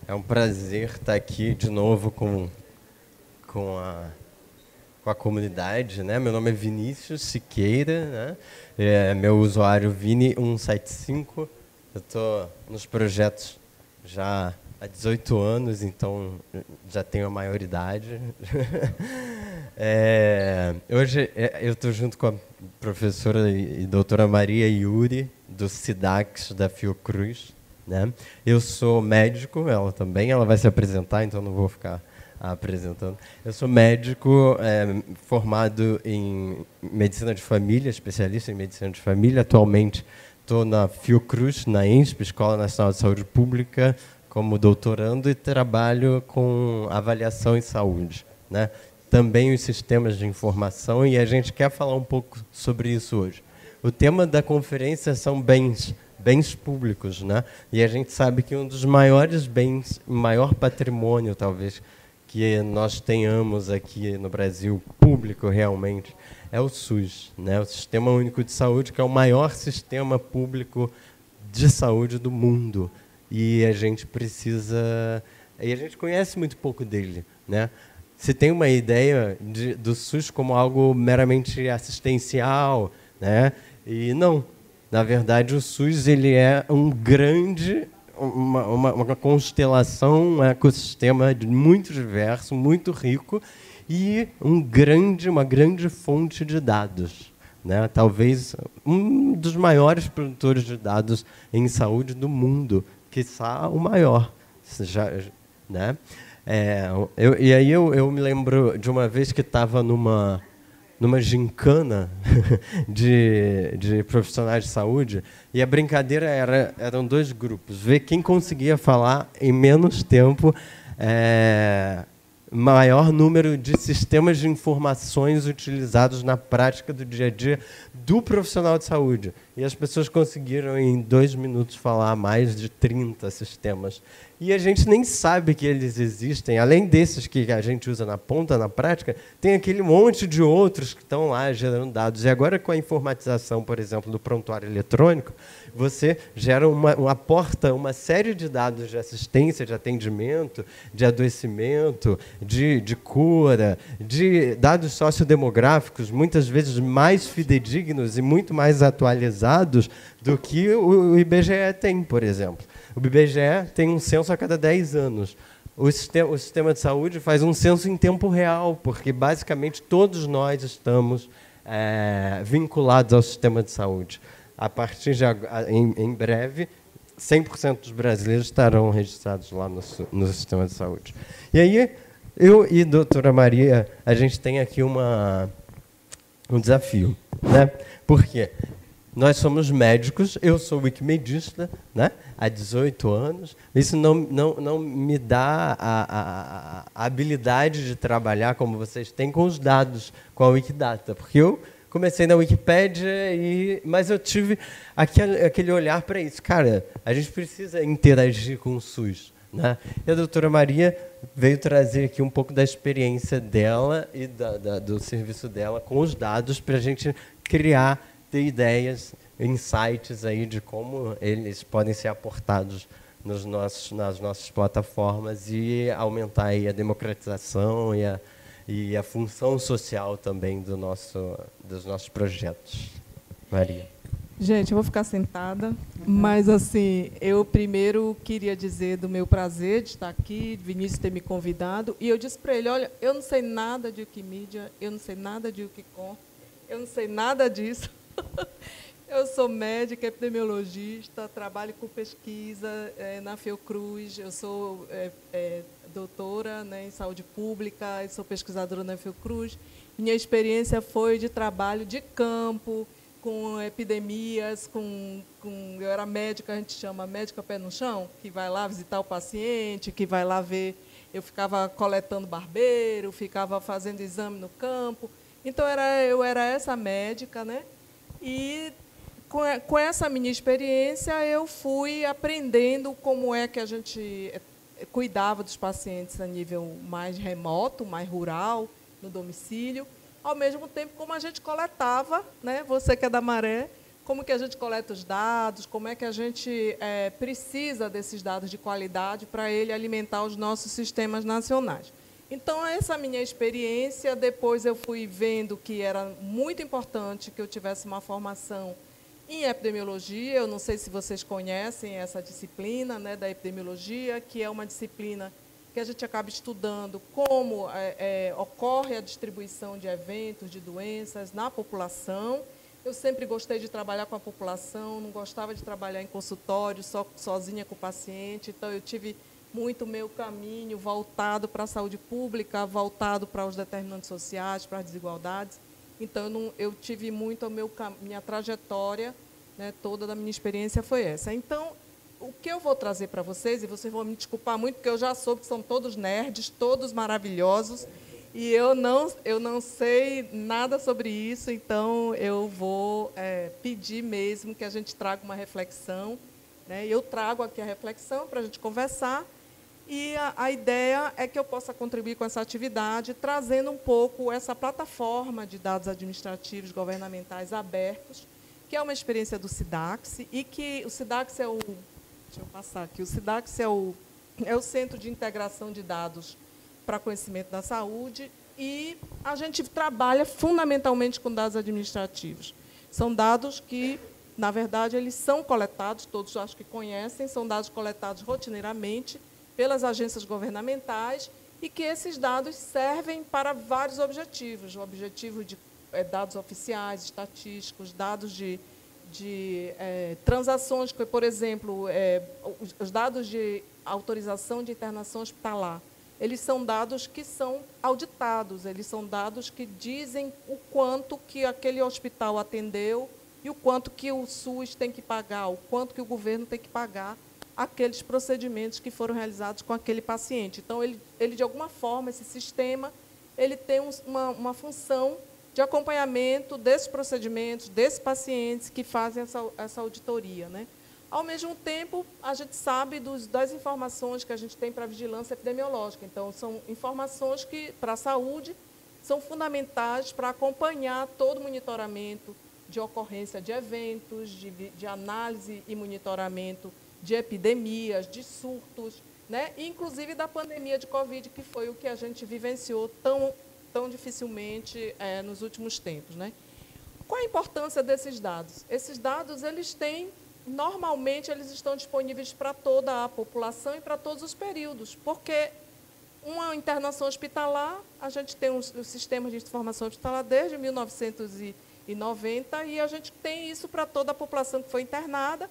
É um prazer estar aqui de novo com a comunidade, né? Meu nome é Vinícius Siqueira, né? Meu usuário Vini175. Eu estou nos projetos já há 18 anos, então já tenho a maioridade. Hoje eu estou junto com a professora e doutora Maria Yuri, do SIDAX da Fiocruz, né? Eu sou médico, ela também, ela vai se apresentar, então não vou ficar apresentando. Eu sou médico formado em medicina de família, especialista em medicina de família. Atualmente estou na Fiocruz, na ENSP, Escola Nacional de Saúde Pública, como doutorando e trabalho com avaliação em saúde, né? Também os sistemas de informação, e a gente quer falar um pouco sobre isso hoje. O tema da conferência são bens públicos, né? E a gente sabe que um dos maiores bens, maior patrimônio, talvez, que nós tenhamos aqui no Brasil, público realmente, é o SUS, né? O Sistema Único de Saúde, que é o maior sistema público de saúde do mundo. E a gente precisa... E a gente conhece muito pouco dele, né? Se tem uma ideia do SUS como algo meramente assistencial, né? E não. Na verdade, o SUS ele é uma constelação, um ecossistema muito diverso, muito rico e uma grande fonte de dados, né? Talvez um dos maiores produtores de dados em saúde do mundo, quiçá o maior, né? E aí eu me lembro de uma vez que estava numa gincana de profissionais de saúde, e a brincadeira eram dois grupos, ver quem conseguia falar em menos tempo maior número de sistemas de informações utilizados na prática do dia a dia do profissional de saúde. E as pessoas conseguiram, em 2 minutos, falar mais de 30 sistemas. E a gente nem sabe que eles existem. Além desses que a gente usa na ponta, na prática, tem aquele monte de outros que estão lá gerando dados. E agora, com a informatização, por exemplo, do prontuário eletrônico, você aporta uma série de dados de assistência, de atendimento, de adoecimento, de cura, de dados sociodemográficos, muitas vezes mais fidedignos e muito mais atualizados do que o IBGE tem, por exemplo. O IBGE tem um censo a cada 10 anos. O sistema de saúde faz um censo em tempo real, porque basicamente todos nós estamos vinculados ao sistema de saúde. A partir de em breve, 100% dos brasileiros estarão registrados lá no sistema de saúde. E aí, eu e a doutora Maria, a gente tem aqui um desafio, né? Por quê? Nós somos médicos, eu sou wikimedista, né? Há 18 anos. Isso não me dá a habilidade de trabalhar como vocês têm com os dados, com a Wikidata, porque eu comecei na Wikipédia, mas eu tive aquele olhar para isso. Cara, a gente precisa interagir com o SUS, né? E a doutora Maria veio trazer aqui um pouco da experiência dela e do serviço dela com os dados para a gente ter ideias, insights aí de como eles podem ser aportados nas nossas plataformas e aumentar aí a democratização e a função social também dos nossos projetos. Maria. Gente, eu vou ficar sentada, mas assim, eu primeiro queria dizer do meu prazer de estar aqui, Vinícius ter me convidado, e eu disse para ele, olha, eu não sei nada de Wikimedia, eu não sei nada de Wikicom, eu não sei nada disso. Eu sou médica, epidemiologista, trabalho com pesquisa na Fiocruz, eu sou doutora, né, em saúde pública, sou pesquisadora na Fiocruz. Minha experiência foi de trabalho de campo, com epidemias, eu era médica, a gente chama médica pé no chão, que vai lá visitar o paciente, que vai lá ver. Eu ficava coletando barbeiro, ficava fazendo exame no campo. Então, eu era essa médica, né? E, com essa minha experiência, eu fui aprendendo como é que a gente cuidava dos pacientes a nível mais remoto, mais rural, no domicílio, ao mesmo tempo como a gente coletava, né? Você que é da Maré, como que a gente coleta os dados, como é que a gente precisa desses dados de qualidade para ele alimentar os nossos sistemas nacionais. Então, essa minha experiência, depois eu fui vendo que era muito importante que eu tivesse uma formação em epidemiologia. Eu não sei se vocês conhecem essa disciplina, né, da epidemiologia, que é uma disciplina que a gente acaba estudando como ocorre a distribuição de eventos, de doenças na população. Eu sempre gostei de trabalhar com a população, não gostava de trabalhar em consultório, sozinha com o paciente. Então, eu tive muito meu caminho voltado para a saúde pública, voltado para os determinantes sociais, para as desigualdades. Então, eu tive muito minha trajetória, né, toda da minha experiência foi essa. Então, o que eu vou trazer para vocês, e vocês vão me desculpar muito, porque eu já soube que são todos nerds, todos maravilhosos, e eu não sei nada sobre isso, então eu vou pedir mesmo que a gente traga uma reflexão, né? Eu trago aqui a reflexão para a gente conversar, e a ideia é que eu possa contribuir com essa atividade, trazendo um pouco essa plataforma de dados administrativos governamentais abertos, que é uma experiência do SIDAX, e que o SIDAX é o... Deixa eu passar aqui. O SIDAX é o Centro de Integração de Dados para Conhecimento da Saúde, e a gente trabalha fundamentalmente com dados administrativos. São dados que, na verdade, eles são coletados, todos acho que conhecem, são dados coletados rotineiramente pelas agências governamentais, e que esses dados servem para vários objetivos. O objetivo de dados oficiais, estatísticos, dados de transações, que, por exemplo, os dados de autorização de internação hospitalar, eles são dados que são auditados, eles são dados que dizem o quanto que aquele hospital atendeu e o quanto que o SUS tem que pagar, o quanto que o governo tem que pagar aqueles procedimentos que foram realizados com aquele paciente. Então, ele de alguma forma, esse sistema, ele tem uma função de acompanhamento desses procedimentos, desses pacientes que fazem essa auditoria, né? Ao mesmo tempo, a gente sabe das informações que a gente tem para a vigilância epidemiológica. Então, são informações que, para a saúde, são fundamentais para acompanhar todo o monitoramento de ocorrência de eventos, de análise e monitoramento de epidemias, de surtos, né? Inclusive da pandemia de Covid, que foi o que a gente vivenciou tão dificilmente nos últimos tempos, né? Qual a importância desses dados? Esses dados, normalmente, eles estão disponíveis para toda a população e para todos os períodos, porque uma internação hospitalar, a gente tem os sistemas de informação hospitalar desde 1990, e a gente tem isso para toda a população que foi internada,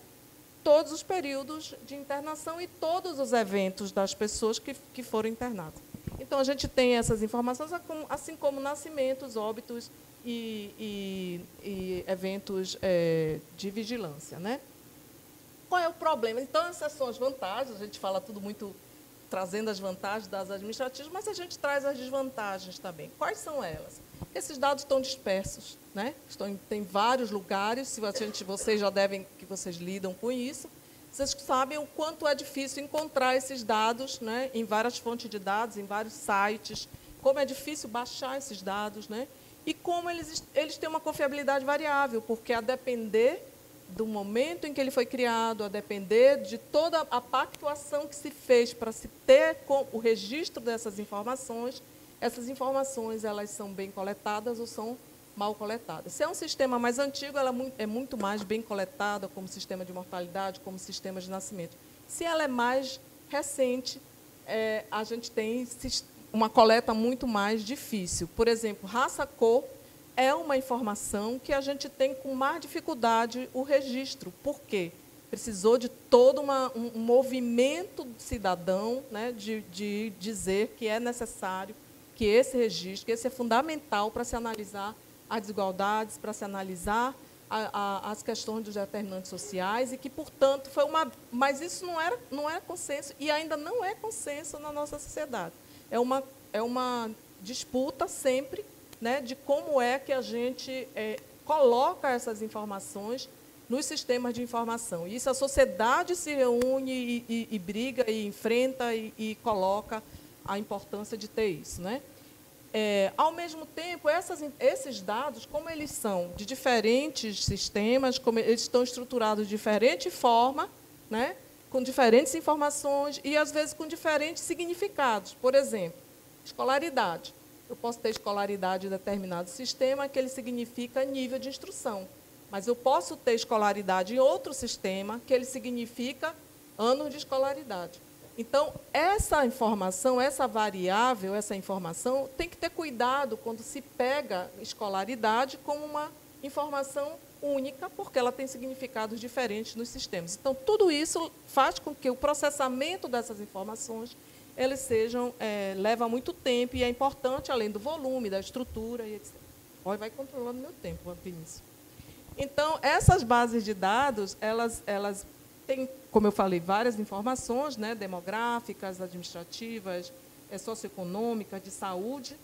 todos os períodos de internação e todos os eventos das pessoas que foram internadas. Então, a gente tem essas informações, assim como nascimentos, óbitos e eventos de vigilância, né? Qual é o problema? Então, essas são as vantagens, a gente fala tudo muito trazendo as vantagens das administrativas, mas a gente traz as desvantagens também. Quais são elas? Esses dados estão dispersos, né? Tem vários lugares, vocês já devem, que vocês lidam com isso, vocês sabem o quanto é difícil encontrar esses dados, né, em várias fontes de dados, em vários sites, como é difícil baixar esses dados, né, e como eles têm uma confiabilidade variável, porque a depender do momento em que ele foi criado, a depender de toda a pactuação que se fez para se ter o registro dessas informações, essas informações elas são bem coletadas ou são mal coletadas. Se é um sistema mais antigo, ela é muito mais bem coletada, como sistema de mortalidade, como sistema de nascimento. Se ela é mais recente, a gente tem uma coleta muito mais difícil. Por exemplo, raça-cor é uma informação que a gente tem com mais dificuldade o registro. Por quê? Precisou de todo um movimento cidadão, né, de dizer que é necessário que esse registro, que esse é fundamental para se analisar as desigualdades, para se analisar as questões dos determinantes sociais, e que, portanto, foi uma... Mas isso não era consenso, e ainda não é consenso na nossa sociedade. É uma disputa sempre, né, de como é que a gente coloca essas informações nos sistemas de informação. E isso a sociedade se reúne e briga, e enfrenta, e coloca a importância de ter isso, né? Ao mesmo tempo, esses dados, como eles são de diferentes sistemas, como eles estão estruturados de diferente forma, né, com diferentes informações e, às vezes, com diferentes significados. Por exemplo, escolaridade. Eu posso ter escolaridade em determinado sistema, que ele significa nível de instrução. Mas eu posso ter escolaridade em outro sistema, que ele significa anos de escolaridade. Então, essa informação, essa variável, essa informação, tem que ter cuidado quando se pega escolaridade como uma informação única, porque ela tem significados diferentes nos sistemas. Então, tudo isso faz com que o processamento dessas informações eles sejam, leva muito tempo, e é importante, além do volume, da estrutura, e etc. Olha, vai controlando meu tempo, Vinícius. Então, essas bases de dados, elas têm, como eu falei, várias informações, né, demográficas, administrativas, socioeconômicas, de saúde,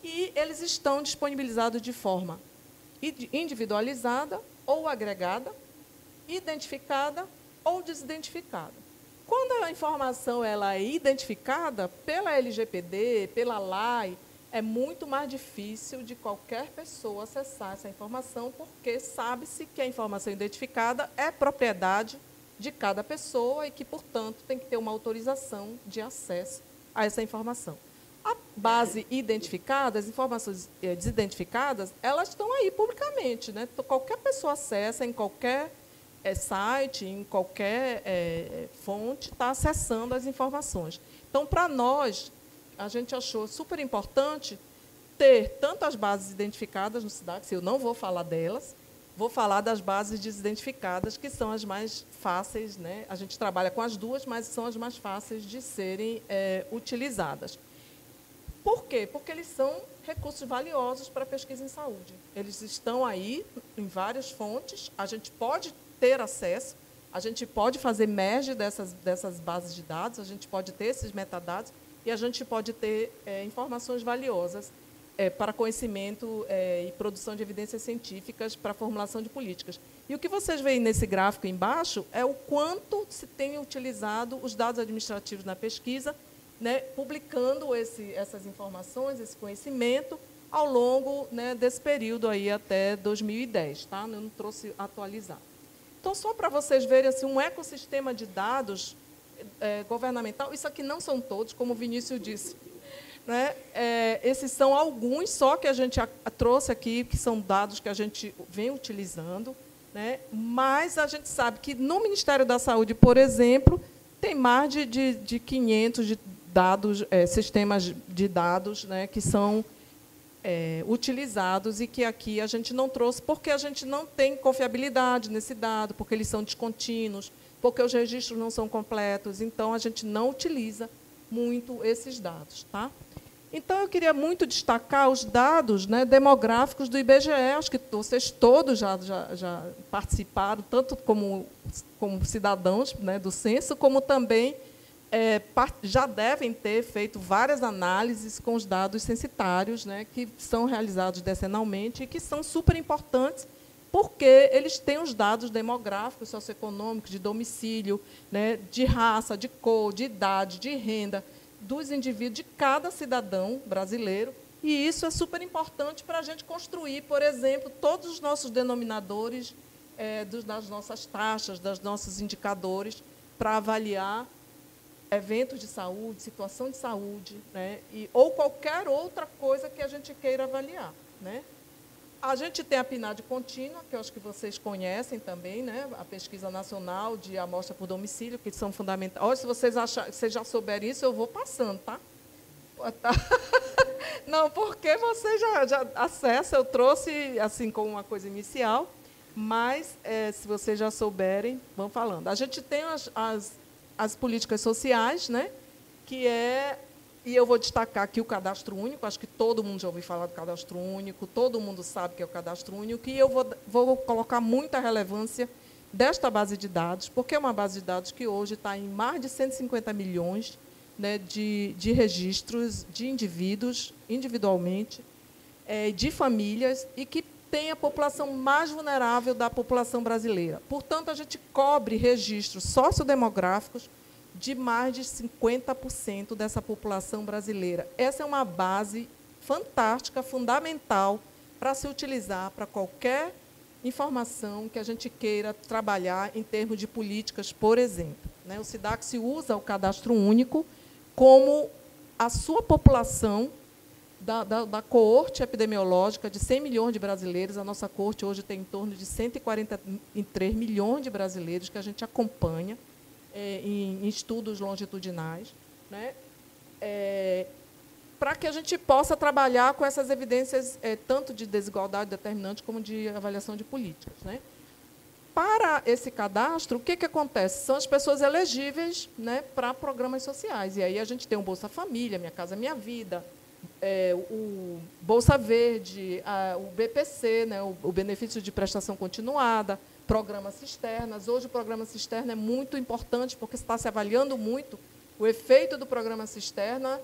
e eles estão disponibilizados de forma individualizada ou agregada, identificada ou desidentificada. Quando a informação ela é identificada pela LGPD, pela LAI, é muito mais difícil de qualquer pessoa acessar essa informação, porque sabe-se que a informação identificada é propriedade de cada pessoa e que, portanto, tem que ter uma autorização de acesso a essa informação. A base identificada, as informações desidentificadas, elas estão aí publicamente, né? Qualquer pessoa acessa em qualquer site, em qualquer fonte, está acessando as informações. Então, para nós, a gente achou super importante ter tanto as bases identificadas no SIDAX, eu não vou falar delas, vou falar das bases desidentificadas, que são as mais fáceis, né? A gente trabalha com as duas, mas são as mais fáceis de serem utilizadas. Por quê? Porque eles são recursos valiosos para a pesquisa em saúde. Eles estão aí em várias fontes, a gente pode ter acesso, a gente pode fazer merge dessas bases de dados, a gente pode ter esses metadados e a gente pode ter informações valiosas para conhecimento e produção de evidências científicas para a formulação de políticas. E o que vocês veem nesse gráfico embaixo é o quanto se tem utilizado os dados administrativos na pesquisa, né, publicando essas informações, esse conhecimento, ao longo, né, desse período aí até 2010. Tá? Eu não trouxe atualizado. Então, só para vocês verem assim, um ecossistema de dados governamental, isso aqui não são todos, como o Vinícius disse. Né? Esses são alguns só que a gente trouxe aqui, que são dados que a gente vem utilizando, né? Mas a gente sabe que no Ministério da Saúde, por exemplo, tem mais de 500 de dados, sistemas de dados, né, que são utilizados e que aqui a gente não trouxe porque a gente não tem confiabilidade nesse dado, porque eles são descontínuos, porque os registros não são completos, então a gente não utiliza muito esses dados. Tá? Então, eu queria muito destacar os dados, né, demográficos do IBGE, acho que vocês todos já participaram, tanto como cidadãos, né, do censo, como também já devem ter feito várias análises com os dados censitários, né, que são realizados decenalmente e que são super importantes, porque eles têm os dados demográficos, socioeconômicos, de domicílio, né, de raça, de cor, de idade, de renda, dos indivíduos, de cada cidadão brasileiro, e isso é super importante para a gente construir, por exemplo, todos os nossos denominadores das nossas taxas, dos nossos indicadores, para avaliar eventos de saúde, situação de saúde, né, ou qualquer outra coisa que a gente queira avaliar. Né? A gente tem a PNAD contínua, que eu acho que vocês conhecem também, né, a Pesquisa Nacional de Amostra por Domicílio, que são fundamentais. Olha, se vocês já souberem isso, eu vou passando, tá? Não, porque vocês já acessam, eu trouxe assim como uma coisa inicial, mas, se vocês já souberem, vão falando. A gente tem as políticas sociais, né, que e eu vou destacar aqui o cadastro único, acho que todo mundo já ouviu falar do cadastro único, todo mundo sabe que é o cadastro único, e eu vou colocar muita relevância desta base de dados, porque é uma base de dados que hoje está em mais de 150 milhões, né, de registros de indivíduos, individualmente, de famílias, e que tem a população mais vulnerável da população brasileira. Portanto, a gente cobre registros sociodemográficos de mais de 50% dessa população brasileira. Essa é uma base fantástica, fundamental, para se utilizar para qualquer informação que a gente queira trabalhar em termos de políticas, por exemplo. Né? O SIDAC usa o cadastro único como a sua população da coorte epidemiológica de 100 milhões de brasileiros. A nossa coorte hoje tem em torno de 143 milhões de brasileiros que a gente acompanha em estudos longitudinais, né? Para que a gente possa trabalhar com essas evidências, tanto de desigualdade determinante como de avaliação de políticas. Né? Para esse cadastro, o que acontece? São as pessoas elegíveis, né, para programas sociais. E aí a gente tem o Bolsa Família, Minha Casa Minha Vida, o Bolsa Verde, o BPC, né, o Benefício de Prestação Continuada, Programa Cisternas. Hoje o Programa Cisterna é muito importante, porque está se avaliando muito o efeito do Programa Cisterna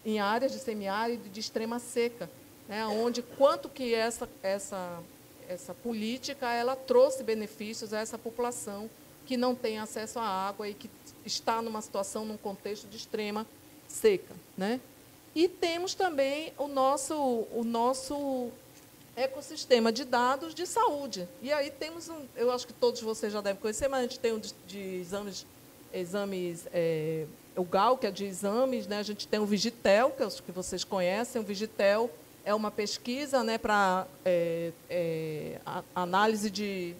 em áreas de semiárido e de extrema seca, né, onde quanto que essa política ela trouxe benefícios a essa população que não tem acesso à água e que está numa situação, num contexto de extrema seca. Né? E temos também o nosso ecossistema de dados de saúde. E aí temos, eu acho que todos vocês já devem conhecer, mas a gente tem um de exames o GAL, que é de exames, né? A gente tem o Vigitel, que acho que vocês conhecem. O Vigitel é uma pesquisa, né, para análise de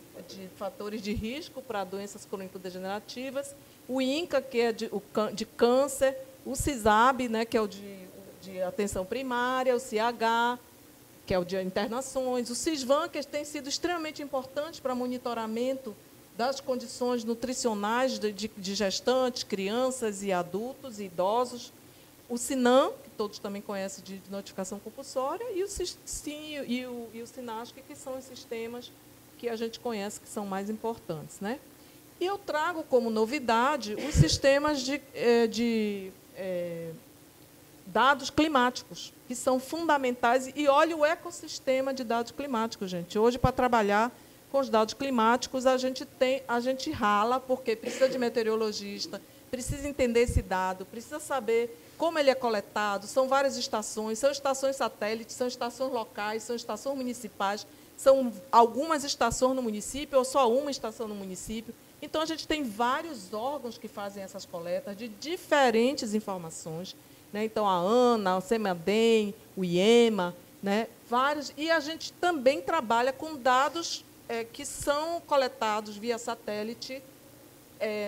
fatores de risco para doenças crônico-degenerativas. O INCA, que é de câncer. O CISAB, né, que é o de atenção primária. O CIH, que é o de internações. O CISVAN, que tem sido extremamente importante para monitoramento das condições nutricionais de gestantes, crianças e adultos e idosos. O SINAM, que todos também conhecem de notificação compulsória, e o SISTIM e o SINASC, que são os sistemas que a gente conhece que são mais importantes. Né? E eu trago como novidade os sistemas de dados climáticos, que são fundamentais. E olha o ecossistema de dados climáticos, gente. Hoje, para trabalhar com os dados climáticos, a gente rala, porque precisa de meteorologista, precisa entender esse dado, precisa saber como ele é coletado. São várias estações, são estações satélites, são estações locais, são estações municipais, são algumas estações no município ou só uma estação no município. Então, a gente tem vários órgãos que fazem essas coletas de diferentes informações. Né? Então, a ANA, o CEMADEM, o IEMA, né? Vários. E a gente também trabalha com dados que são coletados via satélite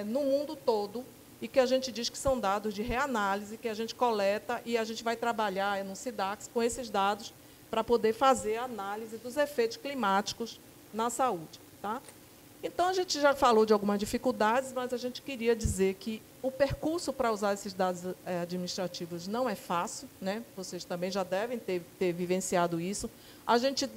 no mundo todo e que a gente diz que são dados de reanálise, que a gente coleta e a gente vai trabalhar no SIDAC com esses dados para poder fazer a análise dos efeitos climáticos na saúde. Tá? Então, a gente já falou de algumas dificuldades, mas a gente queria dizer que o percurso para usar esses dados administrativos não é fácil, né? Vocês também já devem ter vivenciado isso. A gente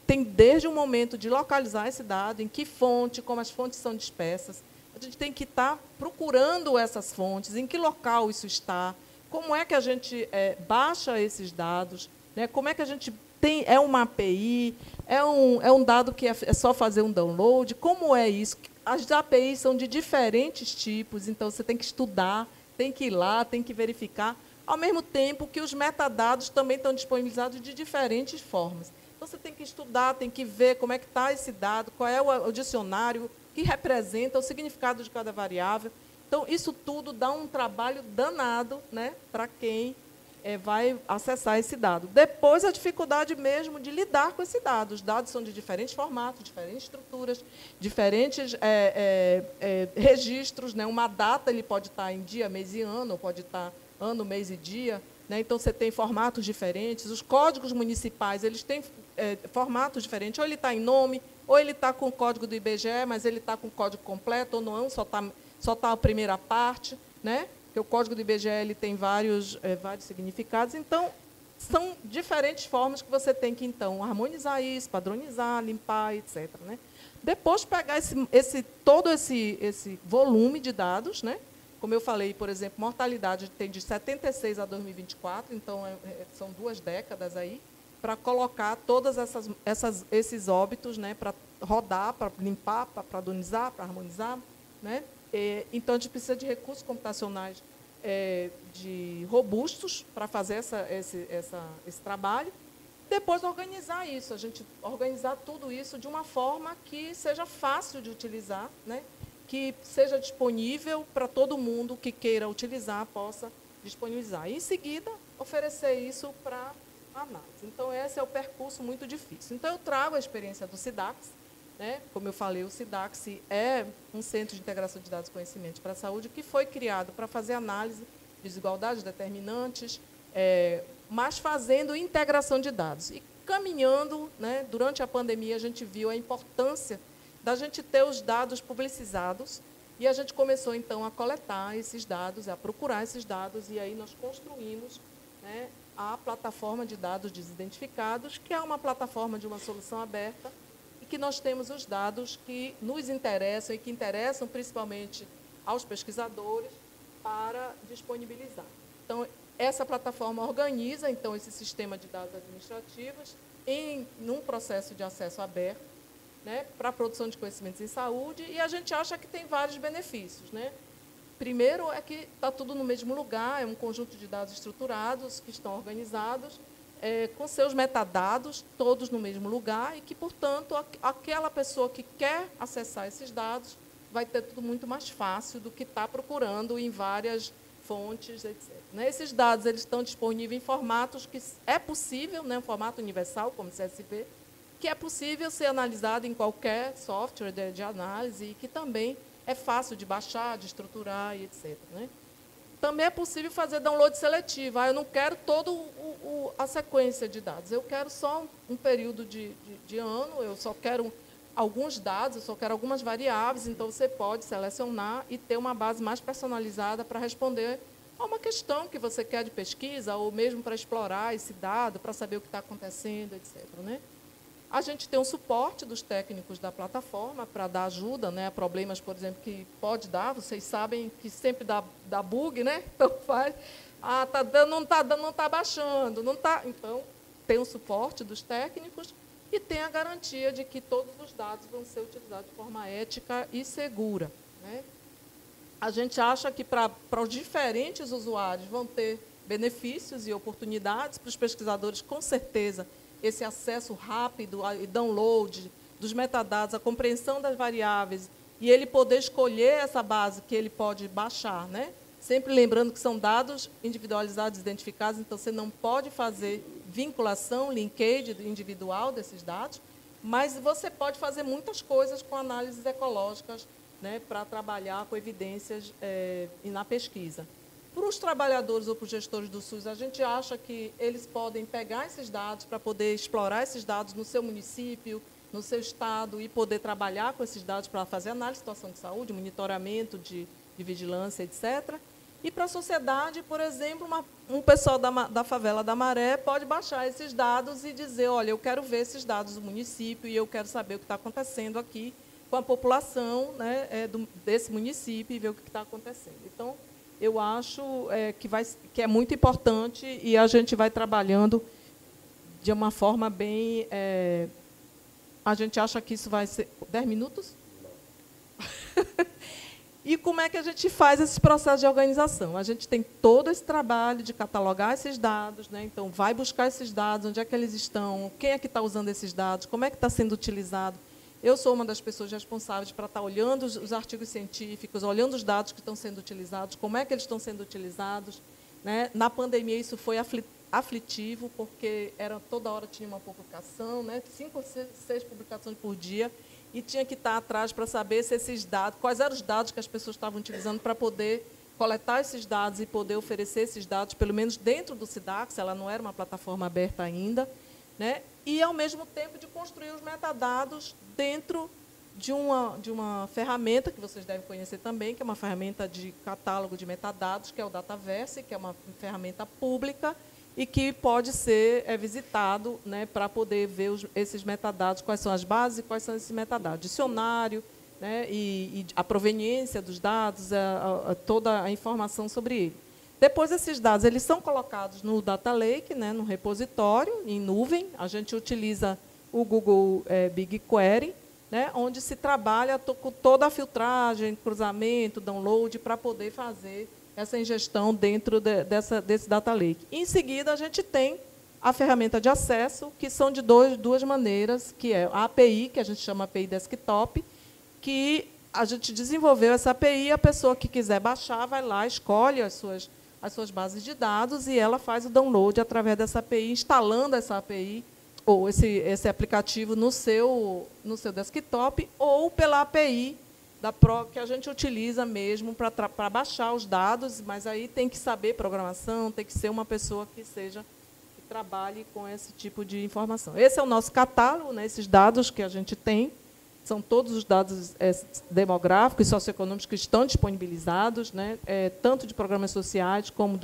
tem desde o momento de localizar esse dado, em que fonte, como as fontes são dispersas. A gente tem que estar procurando essas fontes, em que local isso está, como é que a gente baixa esses dados, né? Como é que a gente tem, uma API, é um dado que é só fazer um download, como é isso? As APIs são de diferentes tipos, então você tem que estudar, tem que ir lá, tem que verificar, ao mesmo tempo que os metadados também estão disponibilizados de diferentes formas. Então, você tem que estudar, tem que ver como é que está esse dado, qual é o dicionário que representa o significado de cada variável. Então, isso tudo dá um trabalho danado, né, para quem vai acessar esse dado. Depois, a dificuldade mesmo de lidar com esse dado. Os dados são de diferentes formatos, diferentes estruturas, diferentes registros. Né? Uma data ele pode estar em dia, mês e ano, ou pode estar ano, mês e dia. Né? Então, você tem formatos diferentes. Os códigos municipais eles têm formatos diferentes. Ou ele está em nome, ou ele está com o código do IBGE, mas ele está com o código completo, ou não, só está a primeira parte. Né? Porque o código do IBGE ele tem vários significados. Então, são diferentes formas que você tem que, então, harmonizar isso, padronizar, limpar, etc. Né? Depois, pegar todo esse volume de dados, né? Como eu falei, por exemplo, mortalidade tem de 76 a 2024, então são 2 décadas aí, para colocar todos esses óbitos, né? Para rodar, para limpar, para padronizar, para harmonizar. Né? Então, a gente precisa de recursos computacionais robustos para fazer esse trabalho. Depois, organizar isso, a gente organizar tudo isso de uma forma que seja fácil de utilizar, né? Que seja disponível para todo mundo que queira utilizar, possa disponibilizar. E, em seguida, oferecer isso para análise. Então, esse é o percurso muito difícil. Então, eu trago a experiência do SIDAX, né? Como eu falei, o SIDAX é um centro de integração de dados e conhecimentos para a saúde que foi criado para fazer análise de desigualdades determinantes, mas fazendo integração de dados. E caminhando, né, durante a pandemia, a gente viu a importância da gente ter os dados publicizados, e a gente começou, então, a coletar esses dados, a procurar esses dados, e aí nós construímos, né, a plataforma de dados desidentificados, que é uma plataforma de uma solução aberta, e que nós temos os dados que nos interessam e que interessam principalmente aos pesquisadores para disponibilizar. Então, essa plataforma organiza, então, esse sistema de dados administrativos num processo de acesso aberto, né, para a produção de conhecimentos em saúde, e a gente acha que tem vários benefícios, né? Primeiro é que está tudo no mesmo lugar, é um conjunto de dados estruturados que estão organizados, com seus metadados, todos no mesmo lugar, e que, portanto, aquela pessoa que quer acessar esses dados vai ter tudo muito mais fácil do que está procurando em várias fontes, etc. Esses dados eles estão disponíveis em formatos que é possível, né, um formato universal, como CSV, que é possível ser analisado em qualquer software de análise e que também é fácil de baixar, de estruturar, e etc. Né? Também é possível fazer download seletivo. Eu não quero toda a sequência de dados, eu quero só um período de ano, eu só quero alguns dados, eu só quero algumas variáveis, então você pode selecionar e ter uma base mais personalizada para responder a uma questão que você quer de pesquisa, ou mesmo para explorar esse dado, para saber o que está acontecendo, etc. Né? A gente tem um suporte dos técnicos da plataforma para dar ajuda, né, a problemas, por exemplo, que pode dar. Vocês sabem que sempre dá bug, né? Então faz, tá dando, não está baixando, não está. Então tem o suporte dos técnicos e tem a garantia de que todos os dados vão ser utilizados de forma ética e segura, né? A gente acha que para os diferentes usuários vão ter benefícios e oportunidades. Para os pesquisadores, com certeza, esse acesso rápido e download dos metadados, a compreensão das variáveis, e ele poder escolher essa base que ele pode baixar, né? Sempre lembrando que são dados individualizados, identificados, então você não pode fazer vinculação, linkage individual desses dados, mas você pode fazer muitas coisas com análises ecológicas, né, para trabalhar com evidências e na pesquisa. Para os trabalhadores ou para os gestores do SUS, a gente acha que eles podem pegar esses dados para poder explorar esses dados no seu município, no seu estado, e poder trabalhar com esses dados para fazer análise de situação de saúde, monitoramento de vigilância, etc. E para a sociedade, por exemplo, um pessoal da favela da Maré pode baixar esses dados e dizer, olha, eu quero ver esses dados do município e eu quero saber o que está acontecendo aqui com a população, né, desse município, e ver o que está acontecendo. Então, eu acho que é muito importante, e a gente vai trabalhando de uma forma bem... a gente acha que isso vai ser... 10 minutos? E como é que a gente faz esse processo de organização? A gente tem todo esse trabalho de catalogar esses dados, né? Então, vai buscar esses dados, onde é que eles estão, quem é que está usando esses dados, como é que está sendo utilizado. Eu sou uma das pessoas responsáveis para estar olhando os artigos científicos, olhando os dados que estão sendo utilizados, como é que eles estão sendo utilizados, né? Na pandemia, isso foi aflitivo, porque toda hora tinha uma publicação, né? 5 ou 6 publicações por dia, e tinha que estar atrás para saber se esses dados, quais eram os dados que as pessoas estavam utilizando para poder coletar esses dados e poder oferecer esses dados, pelo menos dentro do SIDAX, ela não era uma plataforma aberta ainda, né? E, ao mesmo tempo, de construir os metadados dentro de uma ferramenta que vocês devem conhecer também, que é uma ferramenta de catálogo de metadados, que é o Dataverse, que é uma ferramenta pública e que pode ser visitado, né, para poder ver esses metadados, quais são as bases e quais são esses metadados. Dicionário, né, e a proveniência dos dados, toda a informação sobre ele. Depois, esses dados eles são colocados no Data Lake, né, no repositório, em nuvem. A gente utiliza o Google BigQuery, né, onde se trabalha com toda a filtragem, cruzamento, download, para poder fazer essa ingestão dentro desse data lake. Em seguida, a gente tem a ferramenta de acesso, que são de duas maneiras, que é a API, que a gente chama API Desktop, que a gente desenvolveu essa API, a pessoa que quiser baixar vai lá, escolhe as suas bases de dados e ela faz o download através dessa API, instalando essa API, ou esse aplicativo no seu desktop, ou pela API que a gente utiliza mesmo para baixar os dados, mas aí tem que saber programação, tem que ser uma pessoa que trabalhe com esse tipo de informação. Esse é o nosso catálogo, né, esses dados que a gente tem, são todos os dados demográficos e socioeconômicos que estão disponibilizados, né, tanto de programas sociais, como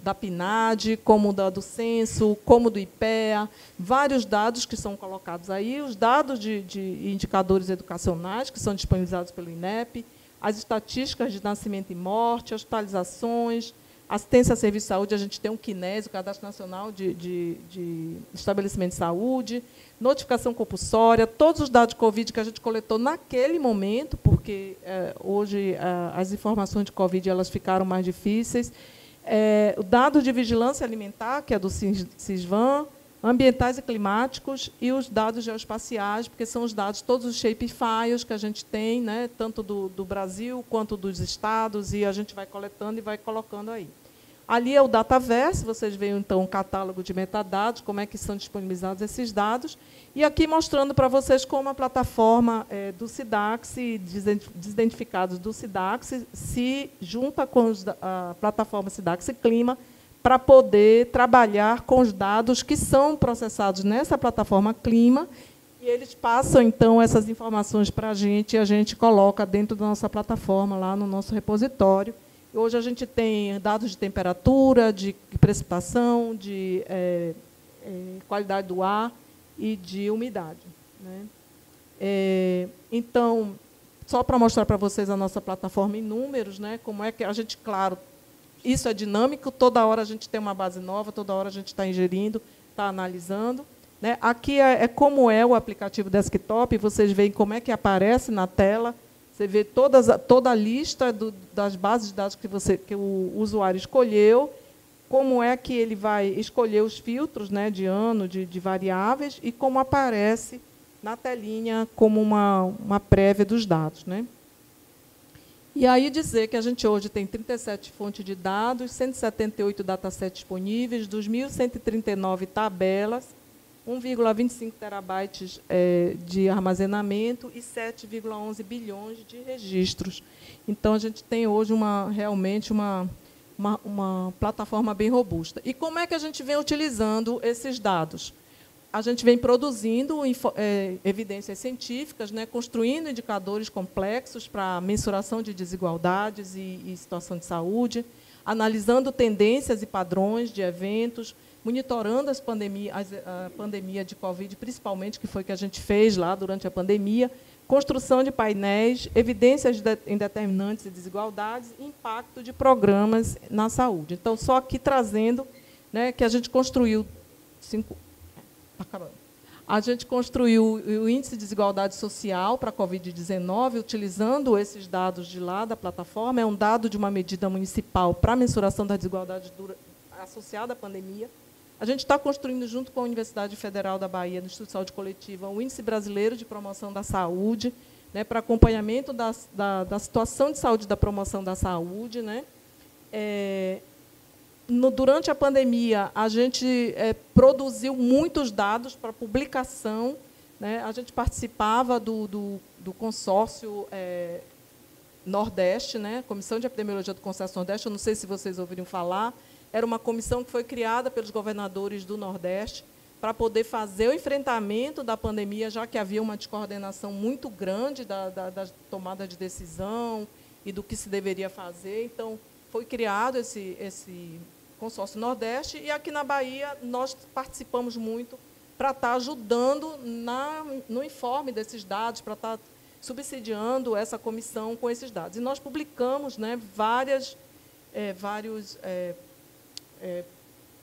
da PNAD, como do Censo, como do IPEA, vários dados que são colocados aí, os dados de indicadores educacionais, que são disponibilizados pelo INEP, as estatísticas de nascimento e morte, hospitalizações, assistência a serviço de saúde, a gente tem um CNES, o Cadastro Nacional de Estabelecimento de Saúde, notificação compulsória, todos os dados de Covid que a gente coletou naquele momento, porque hoje as informações de Covid elas ficaram mais difíceis, o dado de vigilância alimentar, que é do CISVAN, ambientais e climáticos, e os dados geoespaciais, porque são os dados, todos os shapefiles que a gente tem, né, tanto do Brasil quanto dos estados, e a gente vai coletando e vai colocando aí. Ali é o Dataverse, vocês veem, então, um catálogo de metadados, como é que são disponibilizados esses dados, e aqui mostrando para vocês como a plataforma do SIDAX, desidentificados do SIDAX, se junta com a plataforma SIDAX Clima, para poder trabalhar com os dados que são processados nessa plataforma Clima, e eles passam, então, essas informações para a gente, e a gente coloca dentro da nossa plataforma, lá no nosso repositório. E hoje a gente tem dados de temperatura, de precipitação, de qualidade do ar e de umidade, né? Então, só para mostrar para vocês a nossa plataforma em números, né, como é que a gente, claro, isso é dinâmico, toda hora a gente tem uma base nova, toda hora a gente está ingerindo, está analisando, né? Aqui como é o aplicativo desktop, vocês veem como é que aparece na tela, você vê toda a lista das bases de dados que o usuário escolheu, como é que ele vai escolher os filtros, né, de ano, de variáveis, e como aparece na telinha como uma prévia dos dados, né? E aí dizer que a gente hoje tem 37 fontes de dados, 178 datasets disponíveis, 2.139 tabelas, 1,25 terabytes de armazenamento e 7,11 bilhões de registros. Então, a gente tem hoje realmente uma plataforma bem robusta. E como é que a gente vem utilizando esses dados? A gente vem produzindo evidências científicas, né, construindo indicadores complexos para mensuração de desigualdades e situação de saúde, analisando tendências e padrões de eventos, monitorando a pandemia de Covid, principalmente, que foi que a gente fez lá durante a pandemia, construção de painéis, evidências em determinantes e desigualdades e impacto de programas na saúde. Então, só aqui trazendo, né, que a gente construiu a gente construiu o Índice de Desigualdade Social para a Covid-19, utilizando esses dados de lá da plataforma. É um dado de uma medida municipal para a mensuração da desigualdade associada à pandemia. A gente está construindo, junto com a Universidade Federal da Bahia, no Instituto de Saúde Coletiva, o Índice Brasileiro de Promoção da Saúde, né, para acompanhamento da situação de saúde e da promoção da saúde, né? Durante a pandemia, a gente produziu muitos dados para publicação, né? A gente participava do consórcio Nordeste, né? Comissão de Epidemiologia do Consórcio Nordeste, eu não sei se vocês ouviram falar, era uma comissão que foi criada pelos governadores do Nordeste para poder fazer o enfrentamento da pandemia, já que havia uma descoordenação muito grande da tomada de decisão e do que se deveria fazer. Então, foi criado esse consórcio Nordeste, e aqui na Bahia nós participamos muito para estar ajudando no informe desses dados, para estar subsidiando essa comissão com esses dados. E nós publicamos, né, vários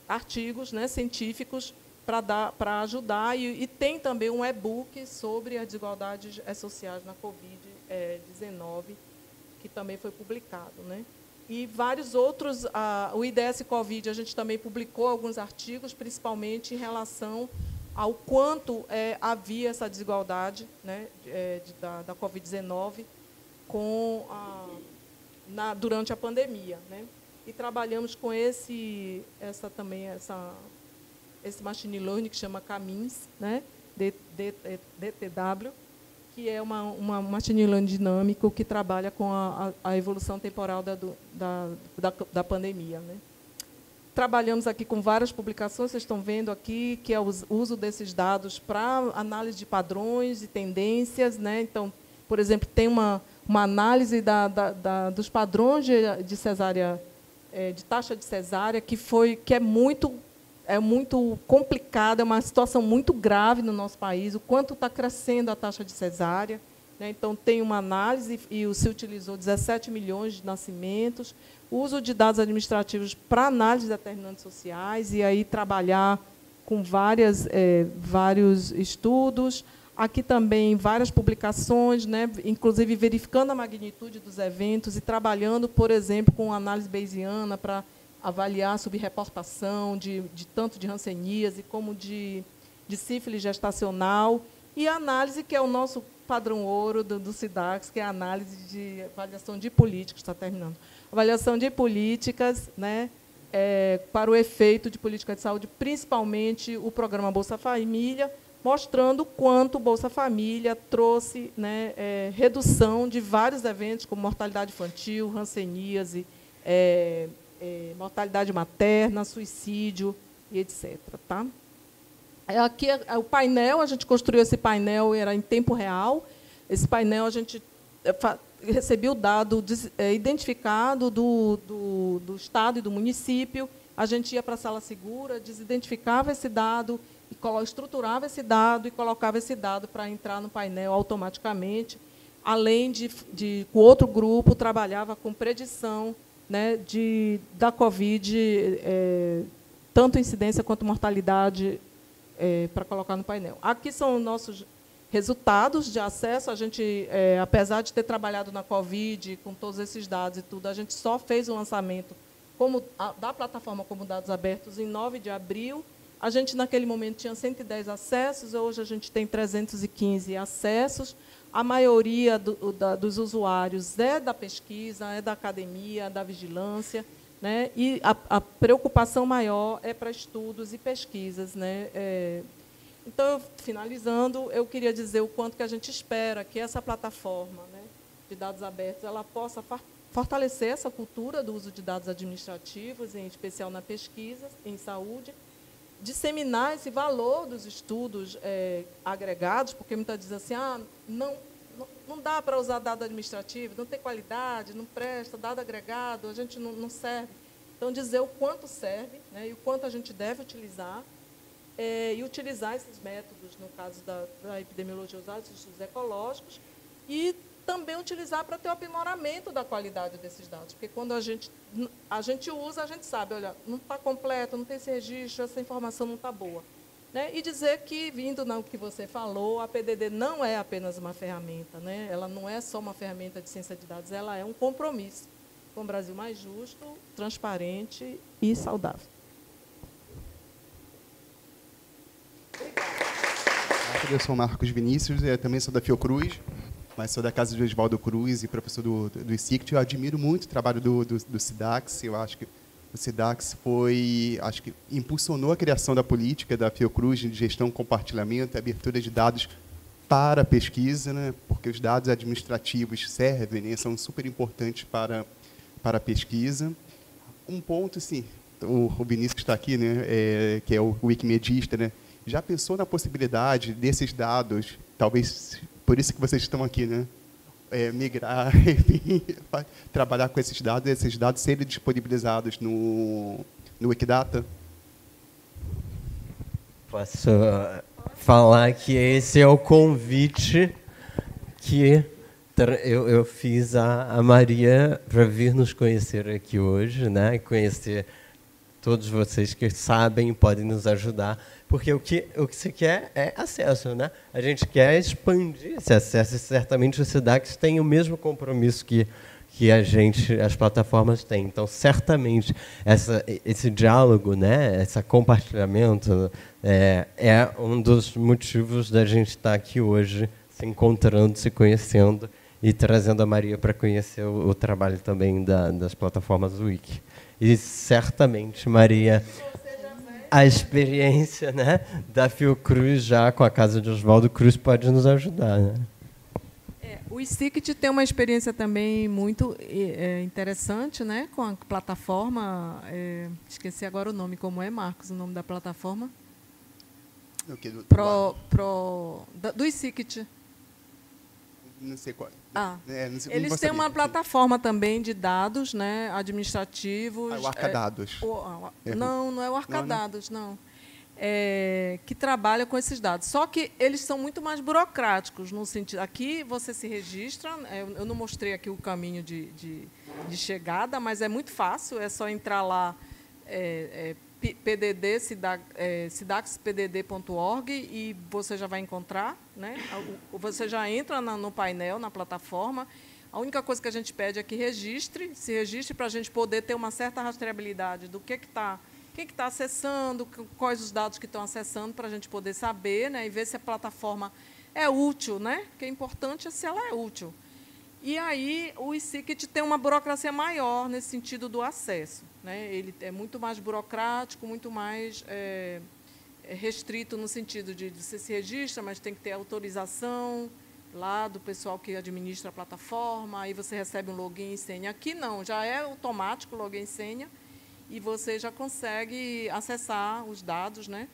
artigos, né, científicos para ajudar, e tem também um e-book sobre as desigualdades sociais na Covid-19, que também foi publicado, né? E vários outros, o IDS Covid, a gente também publicou alguns artigos, principalmente em relação ao quanto havia essa desigualdade, né, da Covid-19 durante a pandemia, né? E trabalhamos com esse machine learning que chama Camins, né, DTW, que é uma machine learning dinâmico que trabalha com a evolução temporal da pandemia, né? Trabalhamos aqui com várias publicações, vocês estão vendo aqui, que é o uso desses dados para análise de padrões e tendências, né? Então, por exemplo, tem uma análise dos padrões de cesárea, de taxa de cesárea, que é muito complicada, é uma situação muito grave no nosso país, o quanto está crescendo a taxa de cesárea, né? Então, tem uma análise e se utilizou 17 milhões de nascimentos, uso de dados administrativos para análise de determinantes sociais, e aí trabalhar com vários estudos. Aqui também várias publicações, né, inclusive verificando a magnitude dos eventos e trabalhando, por exemplo, com análise bayesiana para avaliar a subreportação tanto de hanseníase como de sífilis gestacional, e a análise, que é o nosso padrão ouro do SIDAX, que é a análise de avaliação de políticas, está terminando. Avaliação de políticas, né, para o efeito de política de saúde, principalmente o programa Bolsa Família, mostrando quanto o Bolsa Família trouxe, né, redução de vários eventos, como mortalidade infantil, hanseníase, mortalidade materna, suicídio, e etc. Tá? Aqui o painel, a gente construiu esse painel, era em tempo real. Esse painel, a gente recebia o dado identificado do Estado e do município, a gente ia para a sala segura, desidentificava esse dado, estruturava esse dado e colocava esse dado para entrar no painel automaticamente, além de o outro grupo trabalhava com predição, né, da Covid, tanto incidência quanto mortalidade, para colocar no painel. Aqui são os nossos resultados de acesso. A gente, apesar de ter trabalhado na Covid, com todos esses dados e tudo, a gente só fez o lançamento da plataforma como dados abertos em 9 de abril. A gente, naquele momento, tinha 110 acessos, hoje a gente tem 315 acessos. A maioria dos usuários é da pesquisa, é da academia, da vigilância, né? E a preocupação maior é para estudos e pesquisas, né? Então, finalizando, eu queria dizer o quanto que a gente espera que essa plataforma, né, de dados abertos ela possa fortalecer essa cultura do uso de dados administrativos, em especial na pesquisa em saúde, disseminar esse valor dos estudos agregados, porque muitas dizem assim, não dá para usar dado administrativo, não tem qualidade, não presta, dado agregado, a gente não serve. Então, dizer o quanto serve, né, e o quanto a gente deve utilizar, e utilizar esses métodos, no caso da epidemiologia, usar os estudos ecológicos, e também utilizar para ter o aprimoramento da qualidade desses dados, porque quando a gente usa, a gente sabe, olha, não está completo, não tem esse registro, essa informação não está boa. Né? E dizer que, vindo no que você falou, a PDD não é apenas uma ferramenta, né? Ela não é só uma ferramenta de ciência de dados, ela é um compromisso com um Brasil mais justo, transparente e saudável. Eu sou Marcos Vinícius, também sou da Fiocruz, mas sou da Casa de Oswaldo Cruz e professor do ICICT. Eu admiro muito o trabalho do SIDAX. Eu acho que o SIDAX impulsionou a criação da política da Fiocruz de gestão, compartilhamento e abertura de dados para a pesquisa, né? Porque os dados administrativos servem, né? São super importantes para a pesquisa. Um ponto, sim, o Vinícius está aqui, né? Que é o wikimedista, né? Já pensou na possibilidade desses dados, talvez por isso que vocês estão aqui, né? Migrar, enfim, trabalhar com esses dados serem disponibilizados no Wikidata? Posso falar que esse é o convite que eu fiz a Maria para vir nos conhecer aqui hoje, né? E conhecer todos vocês que sabem e podem nos ajudar. Porque o que se quer é acesso, né? A gente quer expandir esse acesso, e certamente o SIDAX tem o mesmo compromisso que que as plataformas têm. Então, certamente, esse diálogo, né, esse compartilhamento, é um dos motivos da gente estar aqui hoje, se encontrando, se conhecendo e trazendo a Maria para conhecer o trabalho também das plataformas Wiki. E, certamente, Maria, a experiência, né, da Fiocruz já com a Casa de Oswaldo Cruz pode nos ajudar, né? O ICICT tem uma experiência também muito interessante, né, com a plataforma. Esqueci agora o nome, como é, Marcos, o nome da plataforma? Do ICICT. Não sei qual. Eles têm uma plataforma também de dados, né, administrativos. O Arcadados. Não é o Arcadados, não. Que trabalha com esses dados. Só que eles são muito mais burocráticos, no sentido... Aqui você se registra, eu não mostrei aqui o caminho de chegada, mas é muito fácil, é só entrar lá, PDD, sidacspdd.org, e você já vai encontrar, né? Você já entra no painel, na plataforma. A única coisa que a gente pede é que se registre para a gente poder ter uma certa rastreabilidade do que está... Quem que está acessando, quais os dados que estão acessando, para a gente poder saber, né, e ver se a plataforma é útil, né? Porque é importante se ela é útil. E aí o ICICT tem uma burocracia maior nesse sentido do acesso, né? Ele é muito mais burocrático, muito mais restrito no sentido de você se registra, mas tem que ter autorização lá do pessoal que administra a plataforma, aí você recebe um login e senha. Aqui não, já é automático o login e senha, e você já consegue acessar os dados, né?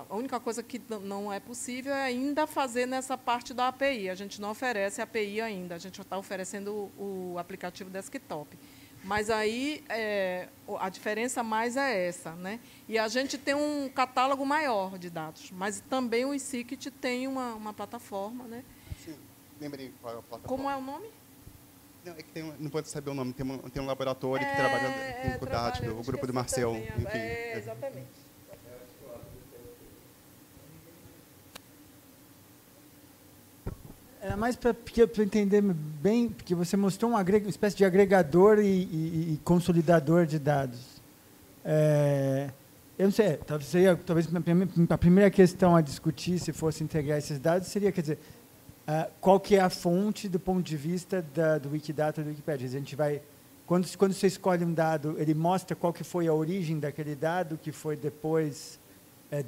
A única coisa que não é possível é ainda fazer nessa parte da API. A gente não oferece API ainda, a gente está oferecendo o aplicativo desktop. Mas aí a diferença mais é essa, né? E a gente tem um catálogo maior de dados, mas também o ICICT tem uma plataforma, né? Sim, lembrei qual é a plataforma. Como é o nome? Não, é que não pode saber o nome. Tem um laboratório que trabalha com dados, o grupo do Marcel. Enfim. Exatamente. Era mais para eu entender bem, porque você mostrou uma espécie de agregador e consolidador de dados. Eu não sei, talvez a primeira questão a discutir, se fosse integrar esses dados, seria, quer dizer, qual que é a fonte do ponto de vista do Wikidata e do Wikipedia. A gente vai, quando você escolhe um dado, ele mostra qual que foi a origem daquele dado, que foi depois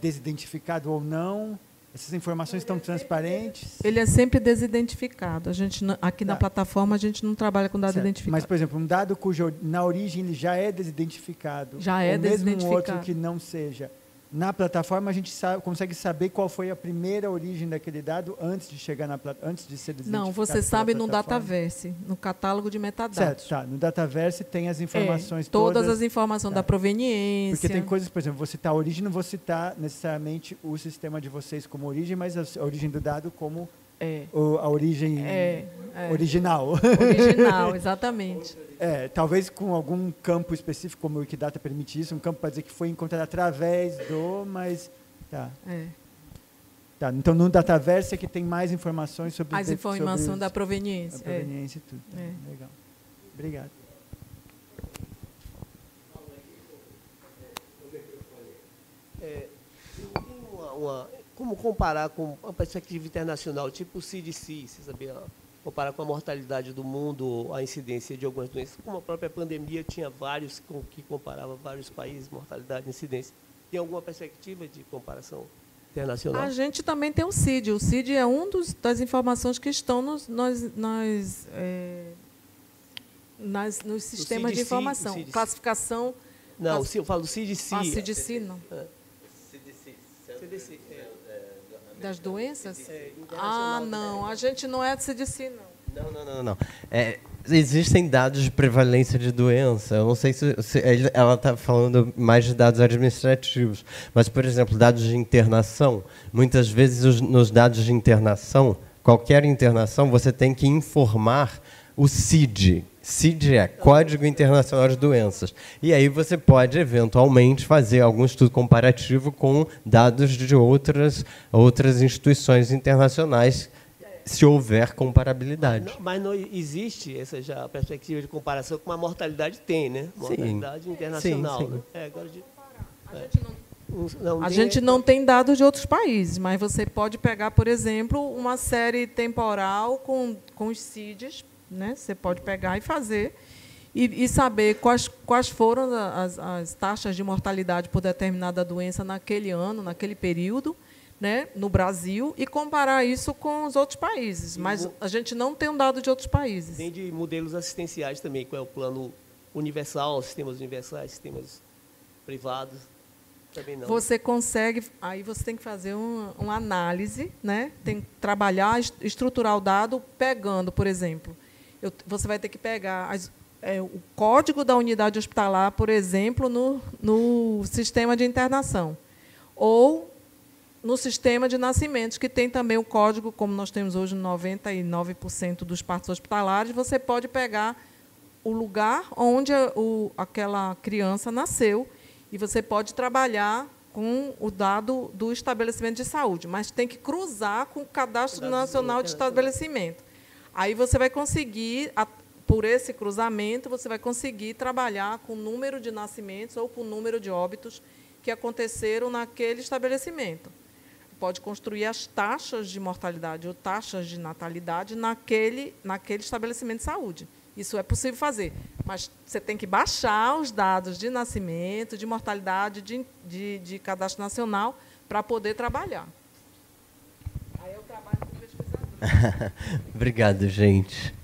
desidentificado ou não. Essas informações estão transparentes? Ele é sempre desidentificado. A gente, aqui na plataforma, a gente não trabalha com dado identificado. Mas, por exemplo, um dado cujo, na origem, ele já é desidentificado, já é desidentificado. Mesmo um outro que não seja. Na plataforma, a gente consegue saber qual foi a primeira origem daquele dado antes de chegar antes de ser desidentificado. Não, você sabe no Dataverse, no catálogo de metadados. Certo, tá. No Dataverse tem as informações todas as informações da proveniência. Porque tem coisas, por exemplo, vou citar a origem, não vou citar necessariamente o sistema de vocês como origem, mas a origem do dado como a origem original. Original, exatamente. Talvez com algum campo específico, como o Wikidata permite isso, um campo para dizer que foi encontrado através mas... Tá. Tá, então, no Dataverse é que tem mais informações sobre... As informações da proveniência. A proveniência e tudo. Legal. Obrigado. Como comparar com uma perspectiva internacional, tipo o CDC, você sabia, comparar com a mortalidade do mundo, a incidência de algumas doenças, como a própria pandemia tinha vários que comparava vários países, mortalidade e incidência. Tem alguma perspectiva de comparação internacional? A gente também tem o CID. O CID é das informações que estão nos sistemas de informação. Classificação... Não, eu falo do CDC. CDC não. CDC. Das doenças? Não. A gente não é do CDC, não. Não. Existem dados de prevalência de doença. Eu não sei se ela está falando mais de dados administrativos, mas, por exemplo, dados de internação. Muitas vezes, nos dados de internação, qualquer internação, você tem que informar o CID. CID é Código Internacional de Doenças. E aí você pode, eventualmente, fazer algum estudo comparativo com dados de outras instituições internacionais se houver comparabilidade. Mas não existe essa já perspectiva de comparação com a mortalidade tem, né? Mortalidade internacional. Sim. Né? Agora A gente não tem dados de outros países, mas você pode pegar, por exemplo, uma série temporal com os CIDs, né? Você pode pegar e fazer e saber quais foram as taxas de mortalidade por determinada doença naquele ano, naquele período, né, no Brasil, e comparar isso com os outros países. Mas a gente não tem um dado de outros países. Tem de modelos assistenciais também, qual é o plano universal, sistemas universais, sistemas privados. Também não. Você consegue, aí você tem que fazer uma análise, né? Tem que trabalhar, estruturar o dado, pegando, por exemplo, você vai ter que pegar o código da unidade hospitalar, por exemplo, no sistema de internação, ou no sistema de nascimentos, que tem também o código, como nós temos hoje 99% dos partos hospitalares, você pode pegar o lugar onde aquela criança nasceu, e você pode trabalhar com o dado do estabelecimento de saúde, mas tem que cruzar com o Cadastro Nacional de Estabelecimento. Aí você vai conseguir, por esse cruzamento, você vai conseguir trabalhar com o número de nascimentos ou com o número de óbitos que aconteceram naquele estabelecimento. Pode construir as taxas de mortalidade ou taxas de natalidade naquele estabelecimento de saúde. Isso é possível fazer, mas você tem que baixar os dados de nascimento, de mortalidade, de cadastro nacional, para poder trabalhar. Aí é o trabalho do pesquisador. Obrigado, gente.